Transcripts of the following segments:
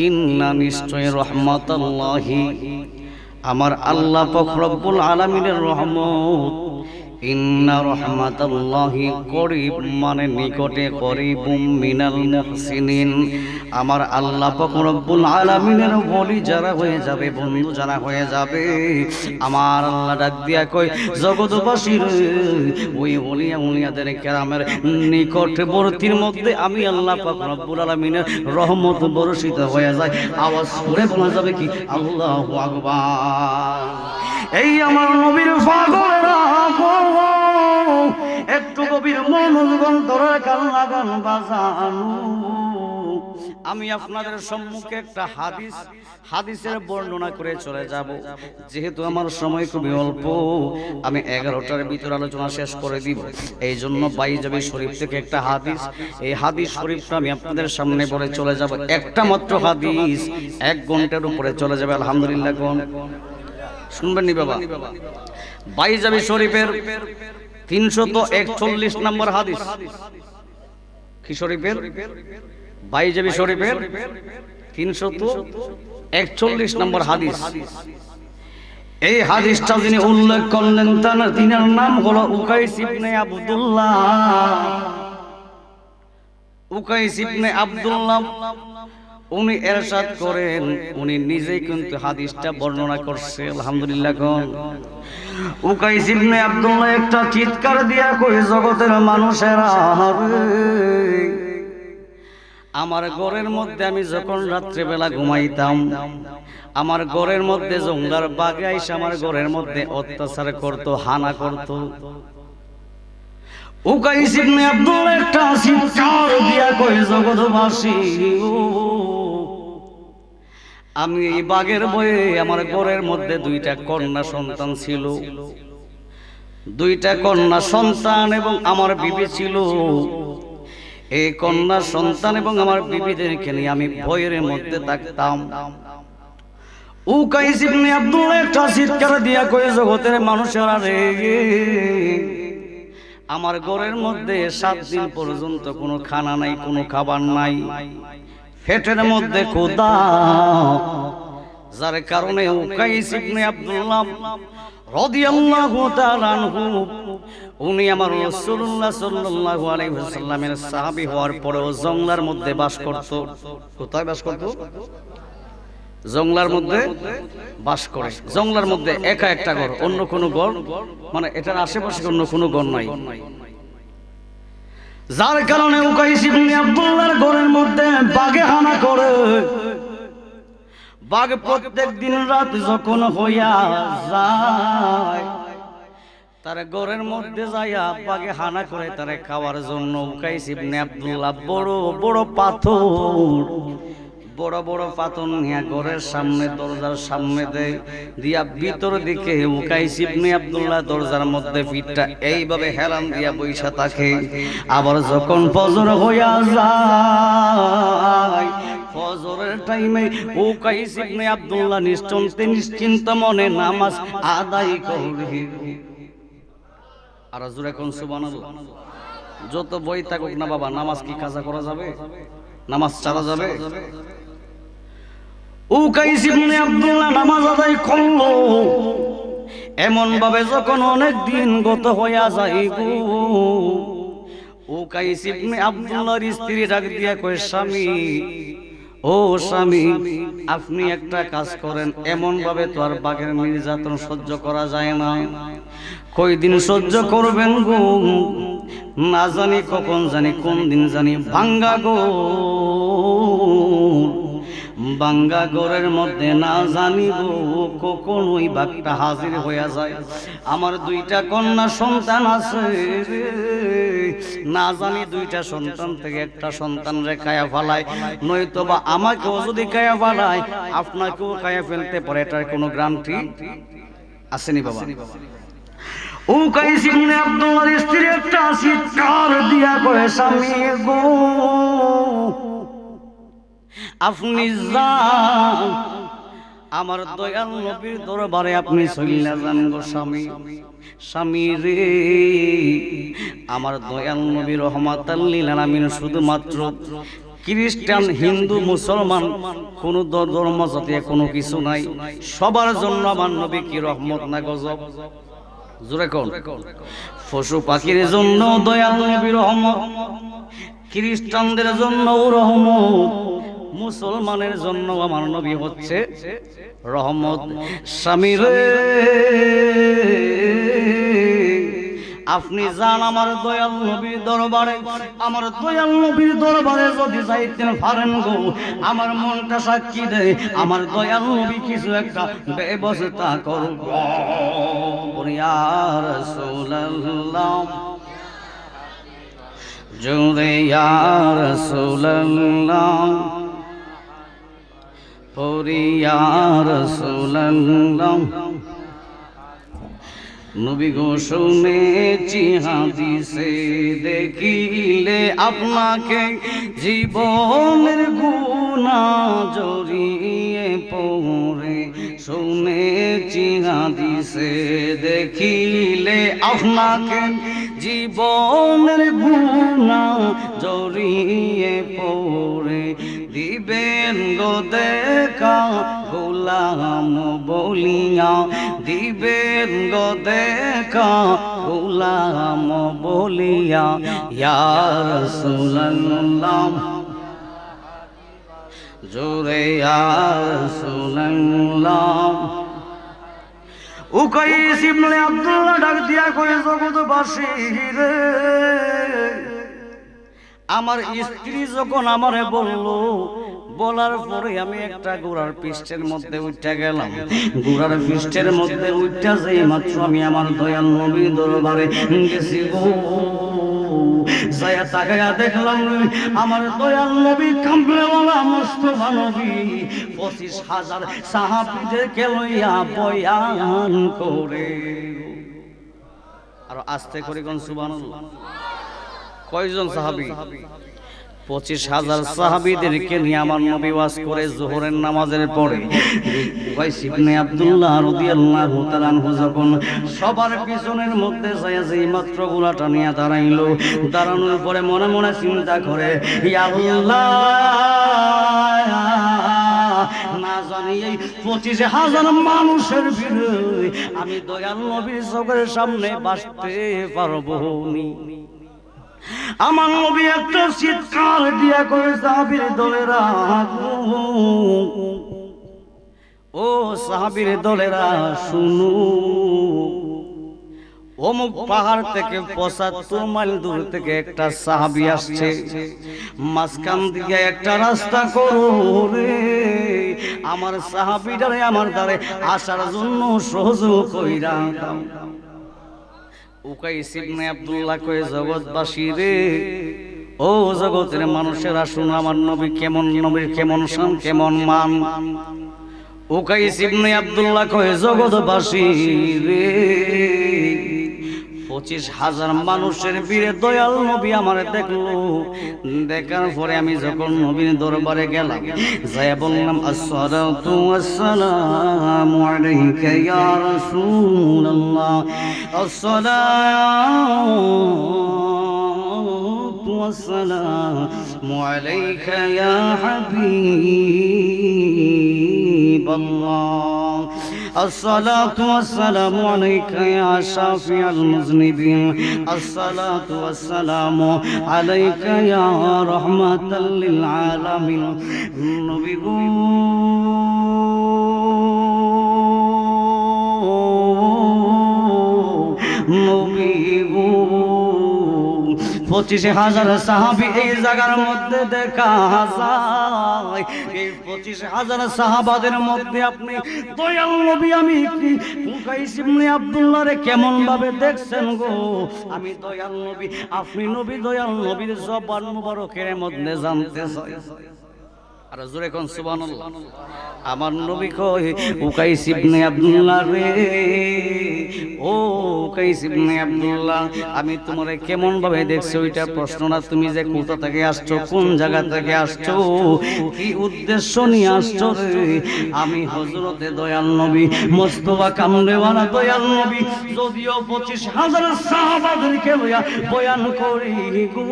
ইন্না নিশ্চয় রহমাতাল্লাহি আমার আল্লাহ পাক রব্বুল আলামিনের রহমত, ইন্না রহমাতাল্লাহি করিব মানে নিকটে, করিবুম মিনাল মুহসিনিন আমার আল্লাহ পাক রব্বুল আলামিনের ওলি যারা হয়ে যাবে, বন্ধু যারা হয়ে যাবে, আমার আল্লাহ ডাক দিয়া কই জগৎবাসীর ওই ওলিয়া উলিয়াদের কেরামের নিকটবর্তীর মধ্যে আমি আল্লাহ পাক রব্বুল আলামিনের রহমত বর্ষিত হয়ে যায়। আওয়াজ করে বলা যাবে কি আল্লাহু আকবার। এই আমার নবীর পাগলেরা একটু গভীর মনোযোগ ধরে কান লাগান বাজানো। আমি আপনাদের সম্মুখে একটা হাদিসের বর্ণনা করে চলে যাব। যেহেতু আমার সময় খুবই অল্প, আমি 11টার ভিতর আলোচনা শেষ করে দিব। এই জন্য বাইজাবি শরীফ থেকে একটা হাদিস, এই হাদিস শরীফটা আমি আপনাদের সামনে বলে চলে যাব। একটা মাত্র হাদিস 1 ঘন্টার উপরে চলে যাবে। আলহামদুলিল্লাহ কোন শুনবেন নি বাবা? বাইজাবি শরীফের 341 নম্বর হাদিস। কি শরীফের? বাইজাবি শরীফের 341 নম্বর হাদিস। এই হাদিসটা যিনি উল্লেখ করলেন তিনার নাম হলো উকাইস ইবনে আব্দুল্লাহ। উকাইস ইবনে আব্দুল্লাহ উনি ইরশাদ করেন, উনি নিজেই কিন্তু হাদিসটা বর্ণনা করছে। আলহামদুলিল্লাহ কোন উকাইস ইবনে আব্দুল্লাহ একটা চিৎকার দিয়া কই জগতের মানুষেরা, আমার ঘরের মধ্যে আমি যখন রাত্রিবেলা ঘুমাইতাম, আমার ঘরের মধ্যে জঙ্গলার বাঘে আইসা আমার ঘরের মধ্যে অত্যাচার করত, হানা করত। উকাইস ইবনে আব্দুল্লাহ একটা চিৎকার দিয়া কই জগৎবাসী, আমি এই বাঘের ভয়ে আমার ঘরের মধ্যে 2টা কন্যা সন্তান ছিল, 2টা কন্যা সন্তান এবং আমার বিবি ছিল। এই কন্যা সন্তান এবং আমার বিবিদেরকে নিয়ে আমি ভয়ের মধ্যে থাকতাম। উকাইস ইবনে আব্দুল্লাহ একটা চিৎকার দিয়া কই জগতের মানুষেরা রে, আমার ঘরের মধ্যে 7 দিন পর্যন্ত কোনো খানা নাই, কোনো খাবার নাই, পেটের মধ্যে ক্ষুধা, যার কারণে উকাইস ইবনে আব্দুল্লাহ রাদিয়াল্লাহু তাআলা আনহু উনি আমার রাসূলুল্লাহ সাল্লাল্লাহু আলাইহি ওয়াসাল্লামের সাহাবী হওয়ার পরেও জঙ্গলার মধ্যে বাস করত। কোথায় বাস করত? জঙ্গলার মধ্যে বাস করে। জঙ্গলার মধ্যে একা একটা ঘর, অন্য কোনো ঘর মানে এটার আশেপাশে অন্য কোনো ঘর নাই, যার কারণে উকাইস ইবনে আব্দুল্লাহর ঘরের মধ্যে বাঘে হানা করে। বাঘ প্রত্যেক দিন রাত যখন হইয়া যায়, তার ঘরের মধ্যে যাইয়া বাঘে হানা করে তারে খাওয়ার জন্য উকাইস ইবনে আব্দুল্লাহ বড় বড় পাথর নিয়ে ঘরের সামনে দরজার সামনে দেয়, দিয়া ভিতর দিকে উকাইস ইবনে আব্দুল্লাহ দরজার মধ্যে পিঠটা এইভাবে হেলান দিয়া বইসা থাকে। আবার যখন ফজর হইয়া যায়, ফজরের টাইমে উকাইস ইবনে আব্দুল্লাহ নিশ্চিন্ত মনে নামাজ আদায় করে। আর জোরে কোন সুবহানাল্লাহ। যত বই থাকুক না বাবা, নামাজ কি কাজা করা যাবে? নামাজ ছাড়া যাবে? উকাইস ইবনে আব্দুল্লাহ নামাজ আদায় করলো। এমন ভাবে যখন অনেক দিন গত হইয়া যাইব, উকাইস ইবনে আব্দুল্লাহর স্ত্রী ডাক দিয়া কয়, স্বামী ও স্বামী, আপনি একটা কাজ করেন, এমন ভাবে তো আর বাঘের নির্যাতন সহ্য করা যায় না। কয়দিন সহ্য করবেন গো? না জানি কখন জানি কোন দিন জানি ভাঙ্গা ঘরের মধ্যে না জানিব কখন ওই বাঘটা হাজির হইয়া যায়। আমার 2টা কন্যা সন্তান আছে, না জানি 2টা সন্তান থেকে একটা সন্তান রে খায়া ফেলায়, নয়তো বা আমাকেও যদি খায়া ফেলায় আপনাকেও খায়া ফেলতে পারে। এটার কোনো গ্যারান্টি আসেনি বাবা। উকাইস ইবনে আব্দুল্লাহর স্ত্রী একটা চিৎকার দিয়া কয়, স্বামী গো, আপনি যান, আমার দয়াল নবীর দরবারে আপনি চইলা যান গো স্বামী। স্বামী রে, আমার দয়াল নবী রহমাতাল লিল আলামিন শুধুমাত্র খ্রিস্টান, হিন্দু, মুসলমান কোন ধর্ম জাতীয় কোনো কিছু নাই, সবার জন্য আমার নবী কি রহমত না গজব? জোরে কোন? পশু পাখির জন্য দয়াল নবী রহমত, খ্রিস্টানদের জন্য রহমত, মুসলমানের জন্য আমার নবী হচ্ছে রহমত। স্বামী রে আপনি যান আমার দয়াল নবীর দরবারে, আমার দয়াল নবীর দরবারে যদি যাইতে পারেন গো, আমার মনটা সাক্ষী দেয় আমার দয়াল নবী কিছু একটা ব্যবস্থা করব। ইয়া রাসূলুল্লাহ জোরে ইয়া রাসূলুল্লাহ, ইয়া রাসূলুল্লাহ। নবী গো শুনেছি হাদিসে দেখিলে আপনাকে জীবনের গুনাহ জড়িয়ে পড়ে, শুনেছি হাদিসে দেখিলে আপনাকে জীবনের গুনাহ জড়িয়ে পড়ে, দিবেন গো দেখা গোলাম বলিয়া, দিবেন গো দেখা গোলাম বলিয়া, ইয়া রাসূলুল্লাহ জোরে ইয়া রাসূলুল্লাহ। উকাইস ইবনে আব্দুল্লাহ ডাক দিয়া কয়ে, জগৎবাসী রে, আমার স্ত্রী যখন আমারে বলল, বলার পরে আমি একটা ঘোড়ার পৃষ্ঠের মধ্যে উঠে গেলাম। ঘোড়ার পৃষ্ঠের মধ্যে উঠে যাই মাত্র আমি আমার দয়াল নবীর দরবারে গেছি গো, যায়া তাকায়া দেখলাম আমার দয়াল নবী কামলেওয়ালা মুস্তাফা নবী 25,000 সাহাবীদেরকে লইয়া বয়ান করে। আর আস্তে করে কোন সুবহানাল্লাহ। কয়জন সাহাবী? 25,000 সাহাবীদেরকে নিয়ে আমার নবী ওয়াজ করে যোহরের নামাজের পরে। উকাইস ইবনে আব্দুল্লাহ রাদিয়াল্লাহু তাআলা আনহু যখন সবার পিছনের মধ্যে যায় যেই মাত্র গোলাটা নিয়ে দাঁড়াইলো, দাঁড়ানোর পরে মনে মনে চিন্তা করে, ইয়া আল্লাহ, না জানি এই 25,000 মানুষের ভিড়ে আমি দয়াল নবীর চোখের সামনে বাঁচতে পারবো নি। আমার নবী একটা চিৎকার দিয়া করে, সাহাবীর দলেরা, ও সাহাবীর দলেরা শুনো, অমুক পাহাড় থেকে 75 মাইল দূর থেকে একটা সাহাবী আসছে, মাঝখান দিকে একটা রাস্তা করো রে, আমার সাহাবীটারে আমার দ্বারে আসার জন্য সহযোগ কইরা দাও। উকাইস ইবনে আব্দুল্লাহ কয়ে, জগৎবাসী রে, ও জগতের মানুষেরা শুনো, আমার নবী কেমন, নবীর কেমন শান, কেমন মান। উকাইস ইবনে আব্দুল্লাহ কয়ে, জগৎবাসী রে, 25,000 মানুষের ভিড়ে দয়াল নবী আমারে দেখলো। দেখার পরে আমি যখন নবীর দরবারে গেলাম, যাইয়া বললাম, আসসালাতু ওয়াসসালামু আলাইকা ইয়া রাসূলুল্লাহ, আসসালাতু ওয়াসসালামু আলাইকা ইয়া হাবিবাল্লাহ, الصلاة والسلام عليك يا شافع المذنبين، الصلاة والسلام عليك يا رحمة للعالمين। نبي نبي 25,000 সাহাবী এই জায়গার মধ্যে দেখা যায়। এই 25,000 সাহাবাদের মধ্যে আপনি দয়াল নবী, আমি কি উকাইস ইবনে আব্দুল্লাহরে কেমন ভাবে দেখছেন গো? আমি দয়াল নবী, আপনি নবী, দয়াল নবীর জবান মুবারকের মধ্যে জানতে চাই। আর জোরে কোন সুবহানাল্লাহ। আমার নবী কয় উকাইস ইবনে আব্দুল্লাহ রে, ও উকাইস ইবনে আব্দুল্লাহ, আমি তোমারে কেমন ভাবে দেখছি ওইটা প্রশ্ন না, তুমি যে কোথা থেকে আসছো, কোন জায়গা থেকে আসছো, কি উদ্দেশ্য নিয়ে আসছো রে? আমি হযরতে দয়াল নবী মুস্তাফা কামলেওয়ালা দয়াল নবী যদিও 25,000 সাহাবাদেরকে লইয়া বয়ান করি গো,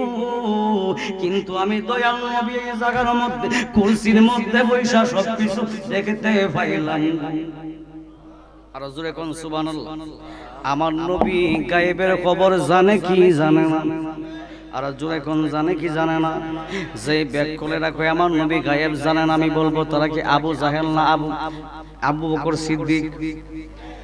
কিন্তু আমি দয়াল নবী এই জায়গার মধ্যে কুরসির মধ্যে বৈশা সবকিছু দেখতে পাইলাম। আর জোরে কোন সুবহানাল্লাহ। আমার নবী গায়েবের খবর জানে কি জানে না? আর জোরে কোন জানে কি জানে না? যে ব্যাগ কোলে রাখে আমার নবী গায়েব জানেন, আমি বলবো তারা কি আবু জাহেল না আবু বকর সিদ্দিক?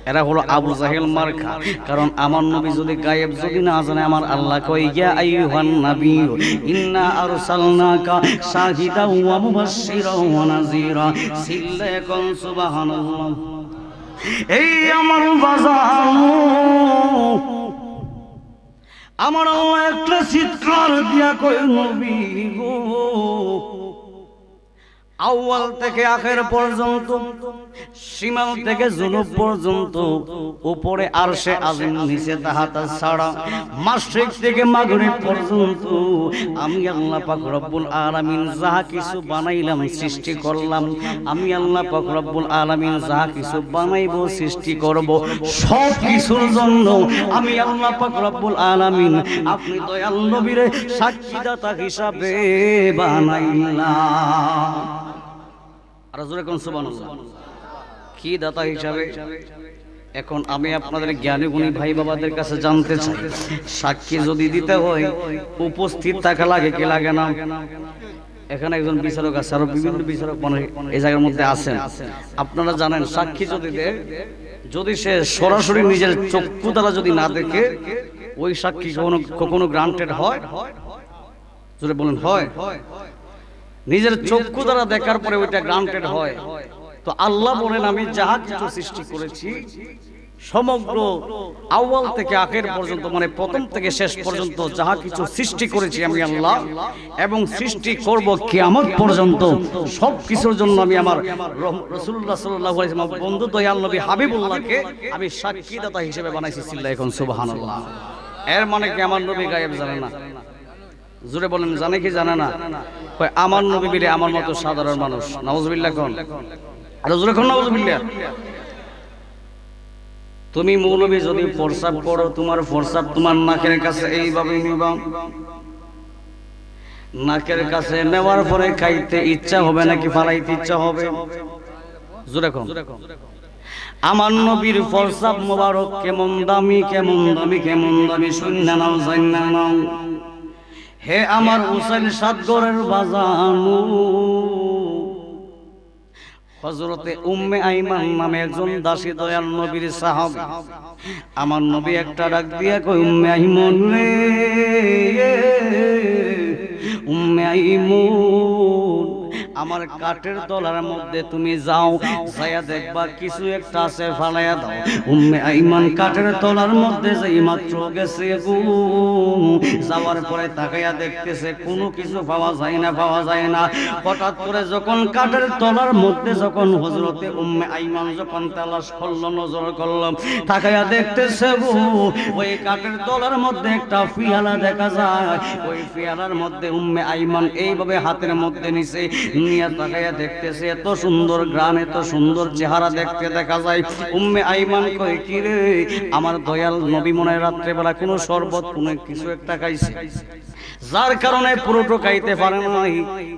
এরা হলো আবু জাহেল মার্কা। কারণ আমার নবী যদি গায়েব যদি না জানে, আমার আল্লাহ কয় ইয়া আইয়ুহান নাবিয়্যু ইন্না আরসালনাকা শাহিদাও ওয়া মুবাশশিরাও ওয়া নাযীরা। সিল্লে কোন সুবহানাল্লাহ। এই আমার বাজানো, আমার আল্লাহ একটা চিৎকার দিয়া কয় নবী গো, আউয়াল থেকে আখের পর্যন্ত, শিমাল থেকে জুনুব পর্যন্ত, উপরে আরশে আজিম, নিচে তাহাতা ছাড়া, মাশরিক থেকে মাগরিব পর্যন্ত আমি আল্লাহ পাক রব্বুল আলামিন যাহা কিছু বানাইলাম, সৃষ্টি করলাম, আমি আল্লাহ পাক রব্বুল আলামিন যাহা কিছু বানাইব, সৃষ্টি করব, সব কিছুর জন্য আমি আল্লাহ পাক রব্বুল আলামিন আপনি দয়াল নবীরে সাক্ষীদাতা হিসাবে বানাইলাম। আর জোরে কোন সুবহানাল্লাহ। কি দাতা হিসাবে? এখন আমি আপনাদের জ্ঞানী গুণী ভাই বাবাদের কাছে জানতে চাই, সাক্ষী যদি দিতে হয় উপস্থিত থাকা লাগে কি লাগে না? এখানে একজন বিচারক আছে, আরো বিভিন্ন বিচারক এই জায়গার মধ্যে আছেন। আপনারা জানেন সাক্ষী যদি দেয়, যদি সে সরাসরি নিজের চক্ষু দ্বারা যদি না দেখে, ওই সাক্ষী কখনো গ্রান্টেড হয়? জোরে বলেন হয়? নিজের চক্ষু দ্বারা দেখার পরে ওইটা গ্রান্টেড হয়। তো আল্লাহ বলেন আমি যাহা কিছু সৃষ্টি করেছি, সমগ্র আউয়াল থেকে আখের পর্যন্ত, মানে প্রথম থেকে শেষ পর্যন্ত যাহা কিছু সৃষ্টি করেছি আমি আল্লাহ, এবং সৃষ্টি করব কিয়ামত পর্যন্ত, সব কিছুর জন্য আমি আমার রাসূলুল্লাহ সাল্লাল্লাহু আলাইহি ওয়াসাল্লাম বন্ধু দয়াল নবী হাবিবুল্লাহকে আমি সাক্ষীদাতা হিসেবে বানাইছি। সিল্লাহ এখন সুবহানাল্লাহ। এর মানে কি আমার নবী গায়েব জানে না? জোরে বলেন জানে কি জানে না? আমার নবী বলে আমার মতো সাধারণ মানুষ। নাউজুবিল্লাহ কোন? আর জোরে কোন নাউজুবিল্লাহ। তুমি মৌলবী যদি প্রস্রাব করো, তোমার প্রস্রাব তোমার নাকের কাছে এইভাবে নিবা, নাকের কাছে নেওয়ার পরে খাইতে ইচ্ছা হবে নাকি ফালাইতে ইচ্ছা হবে? জোরে কোন? আমার নবীর প্রস্রাব মোবারক কেমন দামি, কেমন দামি, কেমন দামি, শুননা নাও জান্না নাও। হে আমার হুসাইন সাতগরের বাজানু, হযরতে উম্মে আইমান নামে একজন দাসী দয়াল নবীর সাহাবী, আমার নবী একটা ডাক দিয়া কই উম্মে আইমান রে, উম্মে আইমান, আমার কাঠের তলার মধ্যে তুমি যাও, যাইয়া দেখবা কিছু একটা আছে, ফালাইয়া দাও। উম্মে আইমান কাঠের তলার মধ্যে যাই মাত্র গেছে গো, যাওয়ার পরে তাকাইয়া দেখতেছে কোনো কিছু পাওয়া যায় না, পাওয়া যায় না। হঠাৎ করে যখন কাঠের তলার মধ্যে যখন হযরতে উম্মে আইমান যখন তালাশ করলো, নজর করলো, তাকাইয়া দেখতেছে গো, ওই কাঠের তলার মধ্যে একটা পিয়ালা দেখা যায়। ওই পিয়ালার মধ্যে উম্মে আইমান এইভাবে হাতের মধ্যে নিছে, নিয়ে তাকাইয়া দেখতেছে, এত সুন্দর গ্রাম, এত সুন্দর চেহারা দেখতে দেখা যায়। উম্মে আইমান কই কি রে, আমার দয়াল নবী মনে রাত্রে বেলা কোনো শরবত কোনো কিছু একটা খাইছে, যার কারণে পুরোটা খাইতে পারে নাই,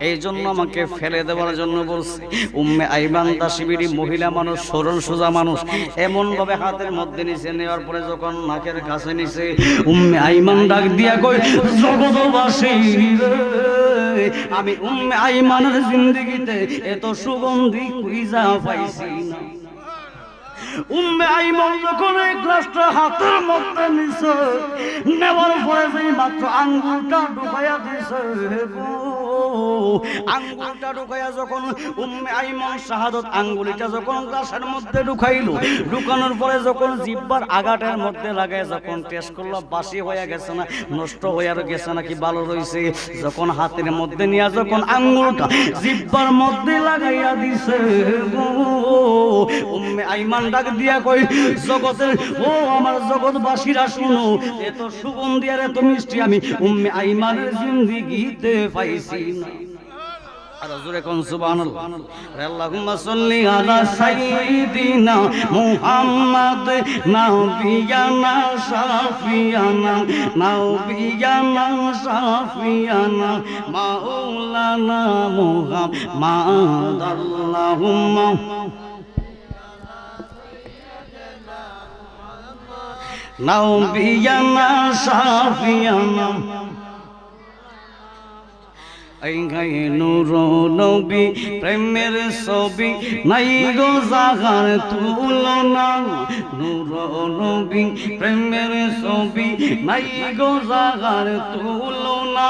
এই জন্য আমাকে ফেলে দেওয়ার জন্য বলছে। উম্মে আইমান দাসীবিড়ি মহিলা মানুষ, সরল সোজা মানুষ, এমন ভাবে হাতের মধ্যে নিচে নেওয়ার পরে যখন নাকের কাছে নিছে, উম্মে আইমান ডাক দিয়া কই জগৎবাসী রে, আমি উম্মে আইমানের জিন্দেগিতে এত সুগন্ধি খুঁজা পাইছি না। উম্মে আইমান যখন এই গ্লাসটা হাতের মধ্যে নিছে, নেওয়ার পরে যেই মাত্র আঙ্গুলটা ডুবাইয়া দিছে গো, আঙ্গুলটা ঢুকাইয়া যখন উম্মে আইমান শাহাদাত আঙ্গুলিটা যখন গ্লাসের মধ্যে ঢুকাইলো, ঢুকানোর পরে যখন জিহ্বার আগাটার মধ্যে লাগায় যখন টেস্ট করলো, বাসি হয়ে গেছে না, নষ্ট হয়ে গেছে নাকি ভালো রইছে, যখন হাতের মধ্যে নিয়ে যখন আঙ্গুলটা জিহ্বার মধ্যে লাগাইয়া দিছে, উম্মে আইমান ডাক দিয়া কই, জগতের ও আমার জগৎবাসীরা শুনো, এত সুগন্ধি আর এত মিষ্টি আমি উম্মে আইমানের জিন্দেগিতে পাইছি না। আর জোরে কোন সুবহানাল্লাহ। আল্লাহুম্মা সাল্লি আলা সাইয়্যিদিনা মুহাম্মাদ নাবিয়ানা শাফিয়ানা নাবিয়ানা শাফিয়ানা মাওলানা মুহাম্মাদ। আল্লাহুম্মা নাবিয়ানা শাফিয়ানা এই গায়ে নূর নবী প্রেমের ছবি নাই গো জাগার তুলনা, নূর নবী প্রেমের ছবি নাই গো জাগার তুলনা,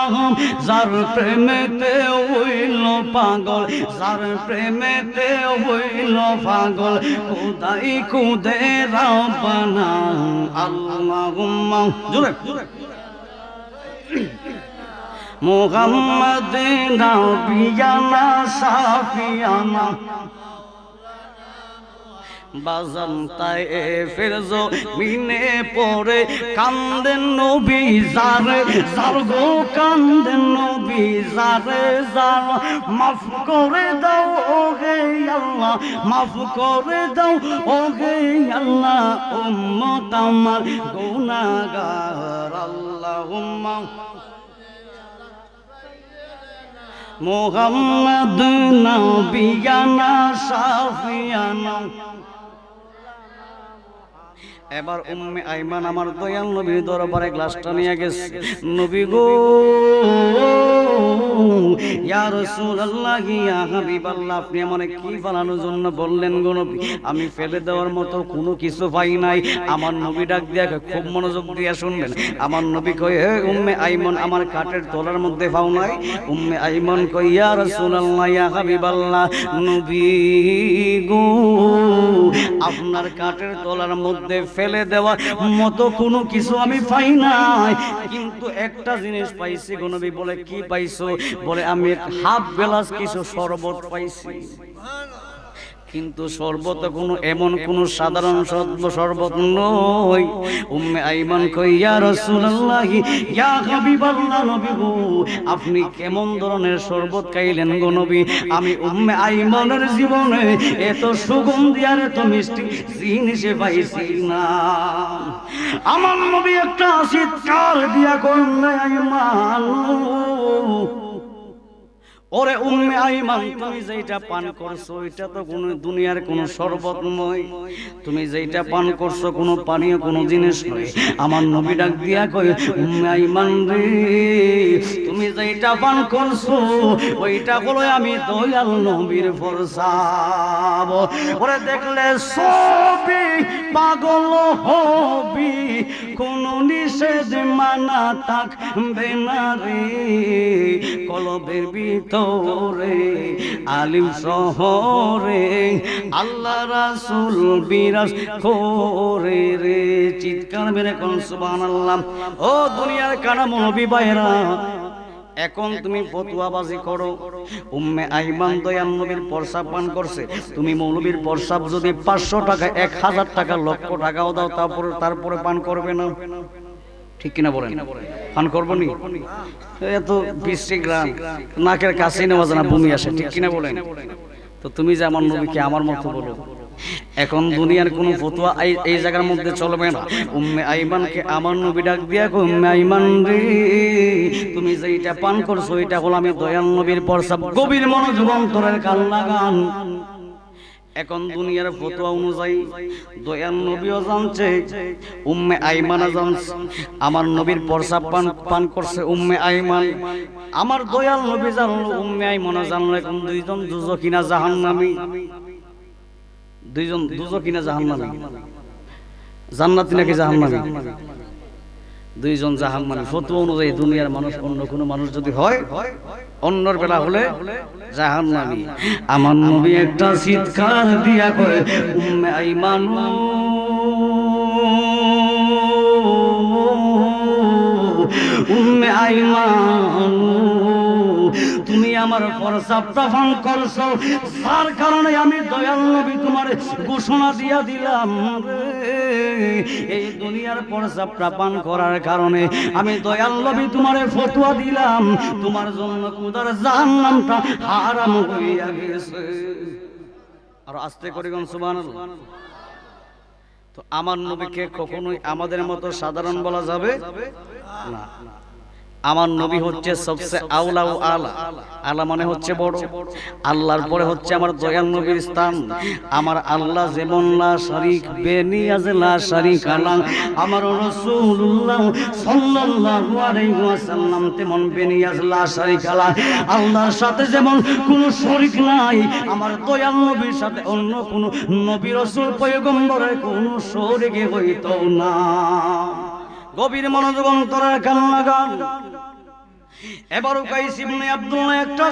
যার প্রেমেতে হইল পাগল, যার প্রেমেতে হইল পাগল, খুদাই খুদে রাব্বানা। আল্লাহুম্মা জোরে মুহাম্মদ নাবিয়ানা শাফিয়ানা। বাজান তায়েফের জমিনে পড়ে কান্দেন নবী যারে যার গো, কান্দেন নবী যারে যার, মাফ করে দাও ও হে আল্লাহ, মাফ করে দাও ও হে আল্লাহ, উম্মত আমার গুনাহগার। আল্লাহুম্মা মুহাম্মদ নাবিয়ানা শাফিয়ানা। এবার উম্মে আইমান আমার দয়াল নবীর দরবারে গ্লাসটা নিয়ে গেছে, নবী গো ইয়া রাসূলুল্লাহ ইয়া হাবিবাল্লাহ, আপনি আমারে কি বানানোর জন্য বললেন গো নবী? আমি ফেলে দেওয়ার মতো কোনো কিছু পাই নাই। আমার নবী ডাক দিয়া খুব মনোযোগ দিয়া শুনবেন, আমার নবী কয়, হে উম্মে আইমান, আমার কাঠের তলার মধ্যে পাও নাই? উম্মে আইমান কয়, ইয়া রাসূলুল্লাহ ইয়া হাবিবাল্লাহ, নবী গো আপনার কাঠের তলার মধ্যে ফেলে দেওয়ার মতো কোনো কিছু আমি পাই নাই, কিন্তু একটা জিনিস পাইছি গো নবী। বলে কি পাইছো? বলে আমি হাফ গ্লাস কিছু শরবত পাইছি, কিন্তু শরবত কোনো এমন কোন সাধারণ শরবত নয়। উম্মে আইমান কই, ইয়া রাসূলুল্লাহ ইয়া হাবিবাল্লাহ, নবী গো আপনি কেমন ধরনের শরবত খাইলেন গো নবী? আমি উম্মে আইমানের জীবনে এত সুগন্ধি আর এত মিষ্টি জিনিস পাইছি না। আমার নবী একটা চিৎকার দিয়া কই, উম্মে আইমান, ওরে উম্মে আইমান, তুমি যেটা পান করছো এটা তো কোনো দুনিয়ার কোনো শরবত নয়, তুমি যেটা পান করছো কোনো পানীয় কোনো জিনিস নয়। আমার নবী ডাক দিয়া কয়, উম্মে আইমান রে, তুমি যেটা পান করছো ওইটা হলো আমি দয়াল নবীর প্রসাব। ওরে দেখলে সবই পাগল হবি, কোন নিষেধ মানা থাকবে না রে, কলবের ভিতরে আলিম শহরে আল্লাহ রাসূল বিরাজ করে রে। চিৎকার মেরে কোন সুবহানাল্লাহ। ও দুনিয়ার কানা নবী ভাইরা, এখন তুমি ফতুয়াবাজি করো, উম্মে আইমান দয়াল নবীর প্রসাব পান করছে, তুমি মৌলবীর প্রসাব যদি 500 টাকা 1000 টাকা লক্ষ টাকাও দাও তারপরে পান করবে না? ঠিক কিনা বলেন? পান করবো নি? এত 20 গ্রাম নাকের কাছে নেওয়া যায় না, বমি আসে। ঠিক কিনা বলেন? তো তুমি যে আমার নবীকে আমার মতো বলো, এখন দুনিয়ার কোন ফতোয়া এই জায়গার মধ্যে চলবে না। উম্মে আইমানকে আমার নবী ডাক দিয়া কই, উম্মে আইমান রে, তুমি যেটা পান করছো এটা হলো আমি দয়াল নবীর প্রসাব। গভীর মনোযোগ অন্তরের কান লাগান। এখন দুনিয়ার ফতোয়া অনুযায়ী দয়াল নবীও জানছে, উম্মে আইমানও জানছে, আমার নবীর প্রসাব পান করছে উম্মে আইমান। আমার দয়াল নবী জানলো, উম্মে আইমানও জানলো। এখন দুইজন দুজকি না জাহান্নামী, দুইজন দুজকি না জাহান্নামী, জান্নাতি নাকি জাহান্নামী? দুইজন জাহান্নামী। ফতোয়া অনুযায়ী দুনিয়ার মানুষ অন্য কোনো মানুষ যদি হয়, অন্যর বেলা হলে জাহান্নামী। আমার নবী একটা চিৎকার দিয়া কয়, উম্মে আইমান, উম্মে আইমান, তুমি আমার প্রস্রাবটা পান করছো, তার কারণে আমি দয়াল নবী তোমার ঘোষণা দিয়া দিলাম, এই দুনিয়ার প্রস্রাবটা পান করার কারণে আমি দয়াল নবী তোমার ফতোয়া দিলাম, তোমার জন্য খোদার জাহান্নামটা হারাম হইয়া গেছে। আর আস্তে করে কোন সুবহানাল্লাহ। তো আমার নবীকে কখনোই আমাদের মতো সাধারণ বলা যাবে না। আমার নবী হচ্ছে সবচেয়ে আওলা ও আলা। আলা মানে হচ্ছে বড়, আল্লাহর পরে হচ্ছে আমার দয়াল নবীর স্থান। আমার আল্লাহ যেমন লা শারীক বেনিয়াজ লা শারীক আলা, আমার রাসূলুল্লাহ সাল্লাল্লাহু আলাইহি ওয়াসাল্লাম তেমন বেনিয়াজ লা শারীক আলা। আল্লাহর সাথে যেমন কোনো শরীক নাই, আমার দয়াল নবীর সাথে অন্য কোনো নবী রাসূল পয়গম্বরের কোনো শরীক হইতো না। গভীর মনোযোগ অন্তরের কান লাগান। এবার কাইস ইবনে আব্দুল্লাহ একটা